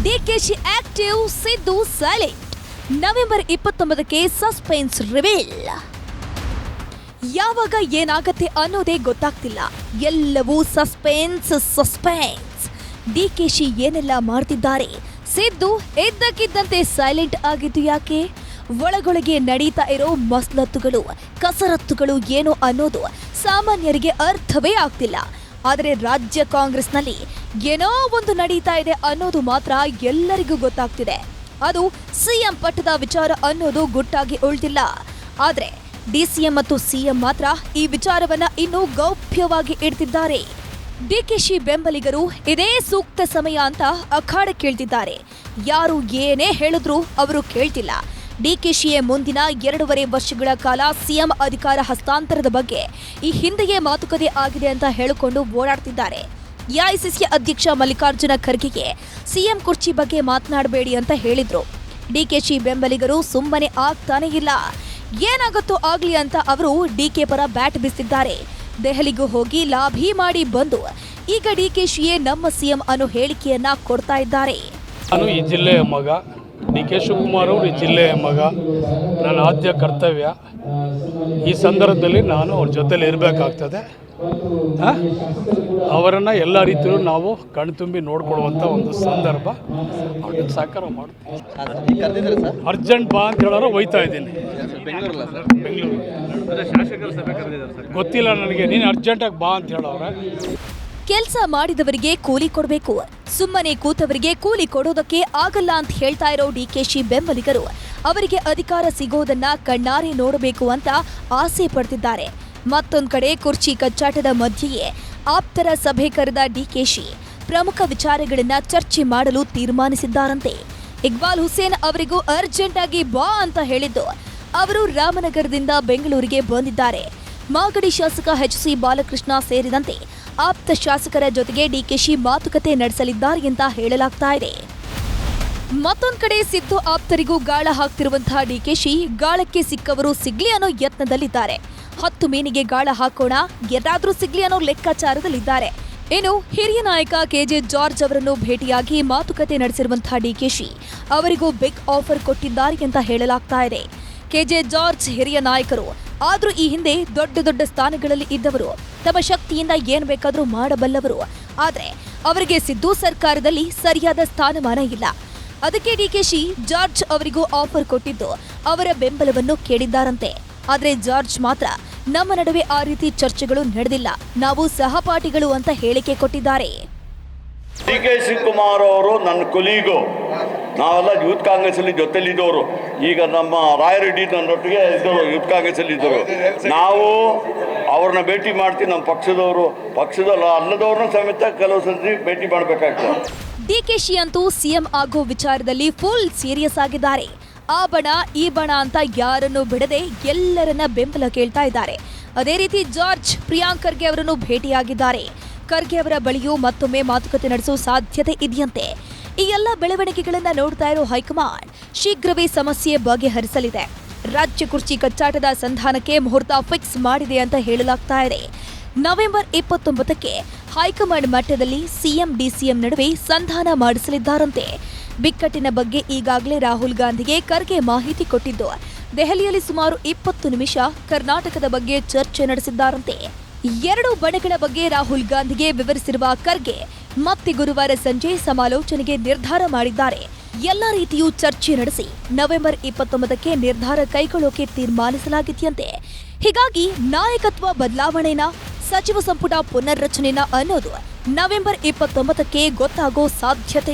DKShi active, Siddu silent. November 29ಕ್ಕೆ ಸಸ್ಪೆನ್ಸ್ ರಿವೀಲ್. ಯಾವಾಗ ಏನಾಗತ್ತೆ ಅನ್ನೋದೇ ಗೊತ್ತಾಗ್ತಿಲ್ಲ. ಎಲ್ಲವೂ ಸಸ್ಪೆನ್ಸ್. DKಶಿ ಏನೆಲ್ಲ ಮಾಡ್ತಿದ್ದಾರೆ? ಸಿದ್ದು ಇದ್ದಕ್ಕಿದ್ದಂತೆ ಸೈಲೆಂಟ್ ಆಗಿದ್ದು ಯಾಕೆ? ಒಳಗೊಳಗೆ ನಡೀತಾ ಇರೋ ಮಸಲತ್ತುಗಳು, ಕಸರತ್ತುಗಳು ಏನು ಅನ್ನೋದು ಸಾಮಾನ್ಯರಿಗೆ ಅರ್ಥವೇ ಆಗ್ತಿಲ್ಲ. ಆದರೆ ರಾಜ್ಯ ಕಾಂಗ್ರೆಸ್ನಲ್ಲಿ ಏನೋ ಒಂದು ನಡೀತಾ ಇದೆ ಅನ್ನೋದು ಮಾತ್ರ ಎಲ್ಲರಿಗೂ ಗೊತ್ತಾಗ್ತಿದೆ. ಅದು CM ಪಟ್ಟದ ವಿಚಾರ ಅನ್ನೋದು ಗುಟ್ಟಾಗಿ ಉಳಿದಿಲ್ಲ. ಆದರೆ DCM ಮತ್ತು CM ಮಾತ್ರ ಈ ವಿಚಾರವನ್ನ ಇನ್ನೂ ಗೌಪ್ಯವಾಗಿ ಇಡ್ತಿದ್ದಾರೆ. DKಶಿ ಬೆಂಬಲಿಗರು ಇದೇ ಸೂಕ್ತ ಸಮಯ ಅಂತ ಅಖಾಡ ಕೇಳ್ತಿದ್ದಾರೆ. ಯಾರು ಏನೇ ಹೇಳಿದ್ರು ಅವರು ಕೇಳ್ತಿಲ್ಲ. DKಶಿಯೇ ಮುಂದಿನ 2.5 ವರ್ಷಗಳ ಕಾಲ CM ಅಧಿಕಾರ ಹಸ್ತಾಂತರದ ಬಗ್ಗೆ ಈ ಹಿಂದೆಯೇ ಮಾತುಕತೆ ಆಗಿದೆ ಅಂತ ಹೇಳಿಕೊಂಡು ಓಡಾಡ್ತಿದ್ದಾರೆ. AICC ಅಧ್ಯಕ್ಷ ಮಲ್ಲಿಕಾರ್ಜುನ ಖರ್ಗೆಗೆ CM ಕುರ್ಚಿ ಬಗ್ಗೆ ಮಾತನಾಡಬೇಡಿ ಅಂತ ಹೇಳಿದ್ರು. DKಶಿ ಬೆಂಬಲಿಗರು ಸುಮ್ಮನೆ ಆಗ್ತಾನೆ ಇಲ್ಲ. ಏನಾಗುತ್ತೋ ಆಗ್ಲಿ ಅಂತ ಅವರು DK ಪರ ಬ್ಯಾಟ್ ಬೀಸಿದ್ದಾರೆ. ದೆಹಲಿಗೂ ಹೋಗಿ ಲಾಭಿ ಮಾಡಿ ಬಂದು ಈಗ DKಶಿಯೇ ನಮ್ಮ CM ಅನ್ನೋ ಹೇಳಿಕೆಯನ್ನ ಕೊಡ್ತಾ ಇದ್ದಾರೆ. ನಾನು ಈ ಜಿಲ್ಲೆಯ ಮಗ, DK ಶಿವಕುಮಾರ್ ಅವರು ಈ ಜಿಲ್ಲೆಯ ಮಗ. ನನ್ನ ಆದ್ಯ ಕರ್ತವ್ಯ ಈ ಸಂದರ್ಭದಲ್ಲಿ ನಾನು ಅವ್ರ ಜೊತೆಲಿ ಇರಬೇಕಾಗ್ತದೆ. ಅವರನ್ನು ಎಲ್ಲ ರೀತಿಯಲ್ಲೂ ನಾವು ಕಣ್ತುಂಬಿ ನೋಡ್ಕೊಳ್ಳುವಂಥ ಒಂದು ಸಂದರ್ಭ. ಅವ್ರಿಗೆ ಸಹಕಾರ ಮಾಡ್ತೀವಿ. ಅರ್ಜೆಂಟ್ ಬಾ ಅಂತ ಹೇಳೋರು ಒಯ್ತಾ ಇದ್ದೀನಿ. ಬೆಂಗಳೂರು ಗೊತ್ತಿಲ್ಲ ನನಗೆ, ನೀನು ಅರ್ಜೆಂಟಾಗಿ ಬಾ ಅಂತ ಹೇಳೋರೆ. ಕೆಲಸ ಮಾಡಿದವರಿಗೆ ಕೂಲಿ ಕೊಡಬೇಕು, ಸುಮ್ಮನೆ ಕೂತವರಿಗೆ ಕೂಲಿ ಕೊಡೋದಕ್ಕೆ ಆಗಲ್ಲ ಅಂತ ಹೇಳ್ತಾ ಇರೋ DKಶಿ ಬೆಂಬಲಿಗರು ಅವರಿಗೆ ಅಧಿಕಾರ ಸಿಗೋದನ್ನ ಕಣ್ಣಾರೆ ನೋಡಬೇಕು ಅಂತ ಆಸೆ ಪಡ್ತಿದ್ದಾರೆ. ಮತ್ತೊಂದು ಕಡೆ ಕುರ್ಚಿ ಕಚ್ಚಾಟದ ಮಧ್ಯೆಯೇ ಆಪ್ತರ ಸಭೆ ಕರೆದ DKಶಿ ಪ್ರಮುಖ ವಿಚಾರಗಳನ್ನ ಚರ್ಚೆ ಮಾಡಲು ತೀರ್ಮಾನಿಸಿದ್ದಾರಂತೆ. ಇಕ್ಬಾಲ್ ಹುಸೇನ್ ಅವರಿಗೂ ಅರ್ಜೆಂಟ್ ಆಗಿ ಬಾ ಅಂತ ಹೇಳಿದ್ದು ಅವರು ರಾಮನಗರದಿಂದ ಬೆಂಗಳೂರಿಗೆ ಬಂದಿದ್ದಾರೆ. ಮಾಗಡಿ ಶಾಸಕ ಎಚ್.ಸಿ. ಬಾಲಕೃಷ್ಣ ಸೇರಿದಂತೆ ಆಪ್ತ ಶಾಸಕರ ಜೊತೆಗೆ ಡಿಕೆಶಿ ಮಾತುಕತೆ ನಡೆಸಲಿದ್ದಾರೆ ಅಂತ ಹೇಳಲಾಗ್ತಾ ಇದೆ. ಮತ್ತೊಂದ್ ಕಡೆ ಸಿದ್ದು ಆಪ್ತರಿಗೂ ಗಾಳ ಹಾಕ್ತಿರುವಂತಹ ಡಿಕೆಶಿ ಗಾಳಕ್ಕೆ ಸಿಕ್ಕವರು ಸಿಗ್ಲಿ ಅನ್ನೋ ಯತ್ನದಲ್ಲಿದ್ದಾರೆ. 10 ಮೀನಿಗೆ ಗಾಳ ಹಾಕೋಣ, ಎಲ್ಲಾದ್ರೂ ಸಿಗ್ಲಿ ಅನ್ನೋ ಲೆಕ್ಕಾಚಾರದಲ್ಲಿದ್ದಾರೆ. ಇನ್ನು ಹಿರಿಯ ನಾಯಕ ಕೆಜೆ ಜಾರ್ಜ್ ಅವರನ್ನು ಭೇಟಿಯಾಗಿ ಮಾತುಕತೆ ನಡೆಸಿರುವಂತಹ ಡಿಕೆಶಿ ಅವರಿಗೂ ಬಿಗ್ ಆಫರ್ ಕೊಟ್ಟಿದ್ದಾರೆ ಅಂತ ಹೇಳಲಾಗ್ತಾ ಇದೆ. ಕೆಜೆ ಜಾರ್ಜ್ ಹಿರಿಯ ನಾಯಕರು, ಆದ್ರೂ ಈ ಹಿಂದೆ ದೊಡ್ಡ ದೊಡ್ಡ ಸ್ಥಾನಗಳಲ್ಲಿ ಇದ್ದವರು, ತಮ್ಮ ಶಕ್ತಿಯಿಂದ ಏನ್ ಬೇಕಾದ್ರೂ ಮಾಡಬಲ್ಲವರು. ಆದ್ರೆ ಅವರಿಗೆ ಸಿದ್ದು ಸರ್ಕಾರದಲ್ಲಿ ಸರಿಯಾದ ಸ್ಥಾನಮಾನ ಇಲ್ಲ. ಅದಕ್ಕೆ ಡಿಕೆಶಿ ಜಾರ್ಜ್ ಅವರಿಗೂ ಆಫರ್ ಕೊಟ್ಟಿದ್ದು ಅವರ ಬೆಂಬಲವನ್ನು ಕೇಳಿದ್ದಾರಂತೆ. ಆದ್ರೆ ಜಾರ್ಜ್ ಮಾತ್ರ ನಮ್ಮ ನಡುವೆ ಆ ರೀತಿ ಚರ್ಚೆಗಳು ನಡೆದಿಲ್ಲ, ನಾವು ಸಹಪಾಠಿಗಳು ಅಂತ ಹೇಳಿಕೆ ಕೊಟ್ಟಿದ್ದಾರೆ. ಡಿ.ಕೆ. ಶಿವಕುಮಾರ್ ಅವರು ನನ್ನ ಕೊಲೀಗು, ನಾವೆಲ್ಲ ಯೂತ್ ಕಾಂಗ್ರೆಸ್ಸಲ್ಲಿ ಜೊತೆಲಿದ್ದವರು. ಈಗ ನಮ್ಮ ರಾಯರೆಡ್ಡಿ ನನ್ನೊಟ್ಟಿಗೆ ಇದ್ದರು, ಯೂತ್ ಕಾಂಗ್ರೆಸ್ಸಲ್ಲಿ ಇದ್ದರು. ನಾವು ಅವ್ರನ್ನ ಭೇಟಿ ಮಾಡ್ತೀವಿ. ನಮ್ಮ ಪಕ್ಷದಲ್ಲ ಅಲ್ಲದವ್ರನ್ನ ಸಮೇತ ಕೆಲವು ಸತಿ ಭೇಟಿ ಮಾಡಬೇಕಾಗ್ತದೆ. ಡಿಕೆಶಿ ಅಂತೂ ಸಿಎಂ ಆಗೋ ವಿಚಾರದಲ್ಲಿ ಫುಲ್ ಸೀರಿಯಸ್ ಆಗಿದ್ದಾರೆ. ಆ ಬಣ ಈ ಬಣ ಅಂತ ಯಾರನ್ನು ಬಿಡದೆ ಎಲ್ಲರನ್ನ ಬೆಂಬಲ ಕೇಳ್ತಾ ಇದ್ದಾರೆ. ಅದೇ ರೀತಿ ಜಾರ್ಜ್ ಪ್ರಿಯಾಂಕ್ ಖರ್ಗೆ ಅವರನ್ನು ಭೇಟಿಯಾಗಿದ್ದಾರೆ. ಖರ್ಗೆ ಅವರ ಬಳಿಯೂ ಮತ್ತೊಮ್ಮೆ ಮಾತುಕತೆ ನಡೆಸುವ ಸಾಧ್ಯತೆ ಇದೆಯಂತೆ. ಈ ಎಲ್ಲ ಬೆಳವಣಿಗೆಗಳನ್ನ ನೋಡ್ತಾ ಇರೋ ಹೈಕಮಾಂಡ್ ಶೀಘ್ರವೇ ಸಮಸ್ಯೆ ಬಗೆಹರಿಸಲಿದೆ. ರಾಜ್ಯ ಕುರ್ಚಿ ಕಚ್ಚಾಟದ ಸಂಧಾನಕ್ಕೆ ಮುಹೂರ್ತ ಫಿಕ್ಸ್ ಮಾಡಿದೆ ಅಂತ ಹೇಳಲಾಗ್ತಾ ಇದೆ. ನವೆಂಬರ್ 29ಕ್ಕೆ ಹೈಕಮಾಂಡ್ ಮಟ್ಟದಲ್ಲಿ ಸಿಎಂ ಡಿಸಿಎಂ ನಡುವೆ ಸಂಧಾನ ಮಾಡಿಸಲಿದ್ದಾರಂತೆ. ಬಿಕ್ಕಟ್ಟಿನ ಬಗ್ಗೆ ಈಗಾಗಲೇ ರಾಹುಲ್ ಗಾಂಧಿಗೆ ಖರ್ಗೆ ಮಾಹಿತಿ ಕೊಟ್ಟಿದ್ದು, ದೆಹಲಿಯಲ್ಲಿ ಸುಮಾರು 20 ನಿಮಿಷ ಕರ್ನಾಟಕದ ಬಗ್ಗೆ ಚರ್ಚೆ ನಡೆಸಿದ್ದಾರಂತೆ. 2 ಬಣಗಳ ಬಗ್ಗೆ ರಾಹುಲ್ ಗಾಂಧಿಗೆ ವಿವರಿಸಿರುವ ಖರ್ಗೆ ಮತ್ತೆ ಗುರುವಾರ ಸಂಜೆ ಸಮಾಲೋಚನೆಗೆ ನಿರ್ಧಾರ ಮಾಡಿದ್ದಾರೆ. ಎಲ್ಲ ರೀತಿಯೂ ಚರ್ಚೆ ನಡೆಸಿ ನವೆಂಬರ್ 29ಕ್ಕೆ ನಿರ್ಧಾರ ಕೈಗೊಳ್ಳೋಕೆ ತೀರ್ಮಾನಿಸಲಾಗಿದೆಯಂತೆ. ಹೀಗಾಗಿ ನಾಯಕತ್ವ ಬದಲಾವಣೆನ, ಸಚಿವ ಸಂಪುಟ ಪುನರ್ರಚನೆನ ಅನ್ನೋದು ನವೆಂಬರ್ 29ಕ್ಕೆ ಗೊತ್ತಾಗೋ ಸಾಧ್ಯತೆ